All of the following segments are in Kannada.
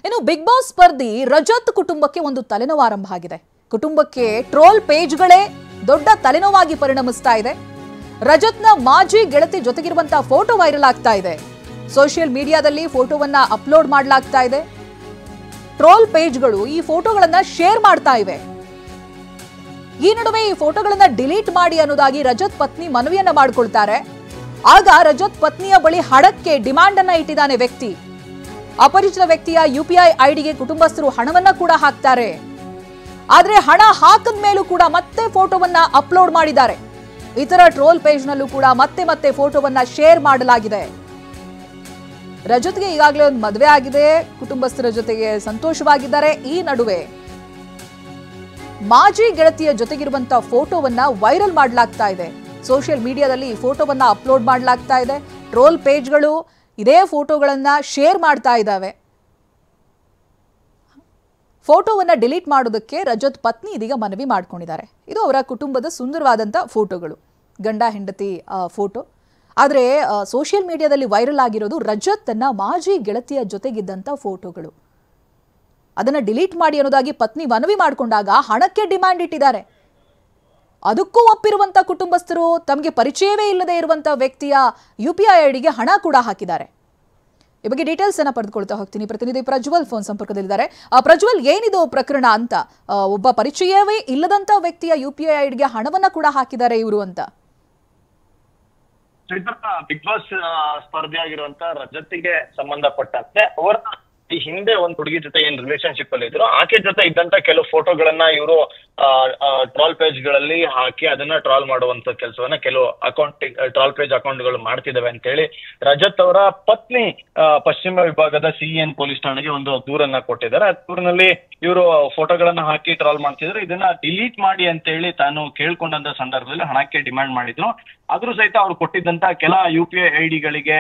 ಇನ್ನು ಬಿಗ್ ಬಾಸ್ ಸ್ಪರ್ಧಿ ರಜತ್ ಕುಟುಂಬಕ್ಕೆ ಒಂದು ತಲೆನೋವು ಆರಂಭ ಆಗಿದೆ. ಕುಟುಂಬಕ್ಕೆ ಟ್ರೋಲ್ ಪೇಜ್ಗಳೇ ದೊಡ್ಡ ತಲೆನೋವಾಗಿ ಪರಿಣಮಿಸ್ತಾ ಇದೆ. ರಜತ್ನ ಮಾಜಿ ಗೆಳತಿ ಜೊತೆಗಿರುವಂತಹ ಫೋಟೋ ವೈರಲ್ ಆಗ್ತಾ ಇದೆ. ಸೋಷಿಯಲ್ ಮೀಡಿಯಾದಲ್ಲಿ ಫೋಟೋವನ್ನ ಅಪ್ಲೋಡ್ ಮಾಡಲಾಗ್ತಾ ಇದೆ. ಟ್ರೋಲ್ ಪೇಜ್ಗಳು ಈ ಫೋಟೋಗಳನ್ನ ಶೇರ್ ಮಾಡ್ತಾ ಇವೆ. ಈ ನಡುವೆ ಈ ಫೋಟೋಗಳನ್ನ ಡಿಲೀಟ್ ಮಾಡಿ ಅನ್ನೋದಾಗಿ ರಜತ್ ಪತ್ನಿ ಮನವಿಯನ್ನ ಮಾಡಿಕೊಳ್ತಾರೆ. ಆಗ ರಜತ್ ಪತ್ನಿಯ ಬಳಿ ಹಣಕ್ಕೆ ಡಿಮಾಂಡ್ ಅನ್ನ ಇಟ್ಟಿದ್ದಾನೆ ವ್ಯಕ್ತಿ. ಅಪರಿಚಿತ ವ್ಯಕ್ತಿಯ ಯುಪಿಐ ಐಡಿಗೆ ಕುಟುಂಬಸ್ಥರು ಹಣವನ್ನ ಕೂಡ ಹಾಕ್ತಾರೆ. ಆದ್ರೆ ಹಣ ಹಾಕದ ಮೇಲೂ ಕೂಡ ಮತ್ತೆ ಫೋಟೋವನ್ನ ಅಪ್ಲೋಡ್ ಮಾಡಿದ್ದಾರೆ. ಇತರ ಟ್ರೋಲ್ ಪೇಜ್ ನಲ್ಲೂ ಕೂಡ ಮತ್ತೆ ಫೋಟೋವನ್ನ ಶೇರ್ ಮಾಡಲಾಗಿದೆ. ರಜತ್ಗೆ ಈಗಾಗಲೇ ಒಂದು ಮದುವೆ ಆಗಿದೆ, ಕುಟುಂಬಸ್ಥರ ಜೊತೆಗೆ ಸಂತೋಷವಾಗಿದ್ದಾರೆ. ಈ ನಡುವೆ ಮಾಜಿ ಗೆಳತಿಯ ಜೊತೆಗಿರುವಂತಹ ಫೋಟೋವನ್ನ ವೈರಲ್ ಮಾಡಲಾಗ್ತಾ ಇದೆ. ಸೋಷಿಯಲ್ ಮೀಡಿಯಾದಲ್ಲಿ ಈ ಫೋಟೋವನ್ನ ಅಪ್ಲೋಡ್ ಮಾಡಲಾಗ್ತಾ ಇದೆ. ಟ್ರೋಲ್ ಪೇಜ್ಗಳು ಇದೇ ಫೋಟೋಗಳನ್ನ ಶೇರ್ ಮಾಡ್ತಾ ಇದ್ದಾವೆ. ಫೋಟೋವನ್ನ ಡಿಲೀಟ್ ಮಾಡೋದಕ್ಕೆ ರಜತ್ ಪತ್ನಿ ಇದೀಗ ಮನವಿ ಮಾಡ್ಕೊಂಡಿದ್ದಾರೆ. ಇದು ಅವರ ಕುಟುಂಬದ ಸುಂದರವಾದಂಥ ಫೋಟೋಗಳು, ಗಂಡ ಹೆಂಡತಿ ಫೋಟೋ. ಆದರೆ ಸೋಷಿಯಲ್ ಮೀಡಿಯಾದಲ್ಲಿ ವೈರಲ್ ಆಗಿರೋದು ರಜತ್ ತನ್ನ ಮಾಜಿ ಗೆಳತಿಯ ಜೊತೆಗಿದ್ದಂಥ ಫೋಟೋಗಳು. ಅದನ್ನು ಡಿಲೀಟ್ ಮಾಡಿ ಅನ್ನೋದಾಗಿ ಪತ್ನಿ ಮನವಿ ಮಾಡಿಕೊಂಡಾಗ ಹಣಕ್ಕೆ ಡಿಮ್ಯಾಂಡ್ ಇಟ್ಟಿದ್ದಾರೆ. ಅದಕ್ಕೂ ಒಪ್ಪಿರುವಂಥ ಕುಟುಂಬಸ್ಥರು ತಮಗೆ ಪರಿಚಯವೇ ಇಲ್ಲದೆ ಇರುವಂಥ ವ್ಯಕ್ತಿಯ UPI ಐಡಿಗೆ ಹಣ ಕೂಡ ಹಾಕಿದ್ದಾರೆ. ಈ ಬಗ್ಗೆ ಡೀಟೇಲ್ಸ್ ಅನ್ನ ಪಡೆದುಕೊಳ್ತಾ ಹೋಗ್ತೀನಿ. ಪ್ರತಿನಿಧಿ ಪ್ರಜ್ವಲ್ ಫೋನ್ ಸಂಪರ್ಕದಲ್ಲಿದ್ದಾರೆ. ಪ್ರಜ್ವಲ್, ಏನಿದು ಪ್ರಕರಣ ಅಂತ? ಒಬ್ಬ ಪರಿಚಯವೇ ಇಲ್ಲದಂತ ವ್ಯಕ್ತಿಯ UPI ಐಡಿಗೆ ಹಣವನ್ನ ಕೂಡ ಹಾಕಿದ್ದಾರೆ ಇವರು ಅಂತ. ಬಿಗ್ ಬಾಸ್ ಸ್ಪರ್ಧೆಯಾಗಿರುವಂತ ರಜತಿಗೆ ಸಂಬಂಧಪಟ್ಟಂತೆ ಅವರ ಈ ಹಿಂದೆ ಒಂದು ಹುಡುಗಿ ಜೊತೆ ಏನ್ ರಿಲೇಶನ್ಶಿಪ್ ಅಲ್ಲಿ ಇದ್ರು, ಆಕೆ ಜೊತೆ ಇದ್ದಂತ ಕೆಲವು ಫೋಟೋಗಳನ್ನ ಇವರು ಟ್ರಾಲ್ ಪೇಜ್ ಗಳಲ್ಲಿ ಹಾಕಿ ಅದನ್ನ ಟ್ರಾಲ್ ಮಾಡುವಂತ ಕೆಲಸವನ್ನ ಕೆಲವು ಟ್ರಾಲ್ ಪೇಜ್ ಅಕೌಂಟ್ಗಳು ಮಾಡ್ತಿದ್ದಾವೆ ಅಂತ ಹೇಳಿ ರಜತ್ ಅವರ ಪತ್ನಿ ಪಶ್ಚಿಮ ವಿಭಾಗದ CN ಪೊಲೀಸ್ ಠಾಣೆಗೆ ಒಂದು ದೂರನ್ನ ಕೊಟ್ಟಿದ್ದಾರೆ. ಆ ದೂರಿನಲ್ಲಿ ಇವರು ಫೋಟೋಗಳನ್ನ ಹಾಕಿ ಟ್ರಾಲ್ ಮಾಡ್ತಿದ್ರು. ಇದನ್ನ ಡಿಲೀಟ್ ಮಾಡಿ ಅಂತ ಹೇಳಿ ತಾನು ಕೇಳ್ಕೊಂಡಂತ ಸಂದರ್ಭದಲ್ಲಿ ಹಣಕ್ಕೆ ಡಿಮ್ಯಾಂಡ್ ಮಾಡಿದ್ರು. ಆದ್ರೂ ಸಹಿತ ಅವ್ರು ಕೊಟ್ಟಿದ್ದಂತ ಕೆಲ UPI ಐಡಿಗಳಿಗೆ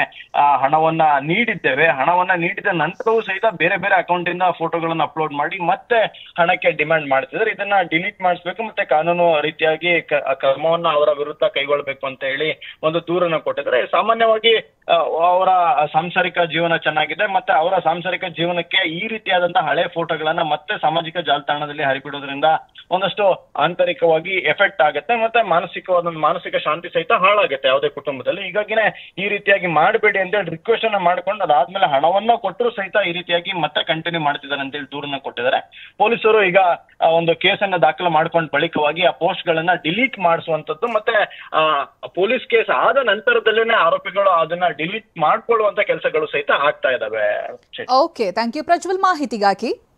ಹಣವನ್ನ ನೀಡಿದ್ದೇವೆ. ಹಣವನ್ನ ನೀಡಿದ ನಂತರವೂ ಸಹಿತ ಬೇರೆ ಬೇರೆ ಅಕೌಂಟ್ ಇಂದ ಫೋಟೋಗಳನ್ನ ಅಪ್ಲೋಡ್ ಮಾಡಿ ಮತ್ತೆ ಹಣಕ್ಕೆ ಡಿಮ್ಯಾಂಡ್ ಮಾಡ್ತಿದ್ದಾರೆ. ಇದನ್ನ ಡಿಲೀಟ್ ಮಾಡಿಸ್ಬೇಕು, ಮತ್ತೆ ಕಾನೂನು ರೀತಿಯಾಗಿ ಕ್ರಮವನ್ನ ಅವರ ವಿರುದ್ಧ ಕೈಗೊಳ್ಬೇಕು ಅಂತ ಹೇಳಿ ಒಂದು ದೂರನ್ನ ಕೊಟ್ಟಿದ್ದಾರೆ. ಸಾಮಾನ್ಯವಾಗಿ ಅವರ ಸಾಂಸಾರಿಕ ಜೀವನ ಚೆನ್ನಾಗಿದೆ, ಮತ್ತೆ ಅವರ ಸಾಂಸಾರಿಕ ಜೀವನಕ್ಕೆ ಈ ರೀತಿಯಾದಂತಹ ಹಳೆ ಫೋಟೋಗಳನ್ನ ಮತ್ತೆ ಸಾಮಾಜಿಕ ಜಾಲತಾಣದಲ್ಲಿ ಹರಿಬಿಡೋದ್ರಿಂದ ಒಂದಷ್ಟು ಆಂತರಿಕವಾಗಿ ಎಫೆಕ್ಟ್ ಆಗುತ್ತೆ, ಮತ್ತೆ ಮಾನಸಿಕ ಶಾಂತಿ ಸಹಿತ ಹಾಳಾಗುತ್ತೆ ಯಾವುದೇ ಕುಟುಂಬದಲ್ಲಿ. ಹೀಗಾಗಿನೇ ಈ ರೀತಿಯಾಗಿ ಮಾಡಬೇಡಿ ಅಂತ ಹೇಳಿ ರಿಕ್ವೆಸ್ಟ್ ಅನ್ನ ಮಾಡ್ಕೊಂಡು ಅದಾದ್ಮೇಲೆ ಹಣವನ್ನ ಕೊಟ್ಟರು ಸಹಿತ ಈ ರೀತಿಯಾಗಿ ಮತ್ತೆ ಕಂಟಿನ್ಯೂ ಮಾಡ್ತಿದ್ದಾರೆ ಅಂತ ಹೇಳಿ ದೂರನ್ನ ಕೊಟ್ಟಿದ್ದಾರೆ. ಪೊಲೀಸರು ಈಗ ಒಂದು ಕೇಸನ್ನ ದಾಖಲು ಮಾಡ್ಕೊಂಡ ಬಳಿಕವಾಗಿ ಆ ಪೋಸ್ಟ್ ಗಳನ್ನ ಡಿಲೀಟ್ ಮಾಡಿಸುವಂತದ್ದು, ಮತ್ತೆ ಪೊಲೀಸ್ ಕೇಸ್ ಆದ ನಂತರದಲ್ಲೇನೆ ಆರೋಪಿಗಳು ಅದನ್ನ ಡಿಲೀಟ್ ಮಾಡ್ಕೊಳ್ಳುವಂತ ಕೆಲಸಗಳು ಸಹಿತ ಆಗ್ತಾ ಇದಾವೆ. ಓಕೆ, ಥ್ಯಾಂಕ್ ಯು ಪ್ರಜ್ವಲ್ ಮಾಹಿತಿಗಾಗಿ.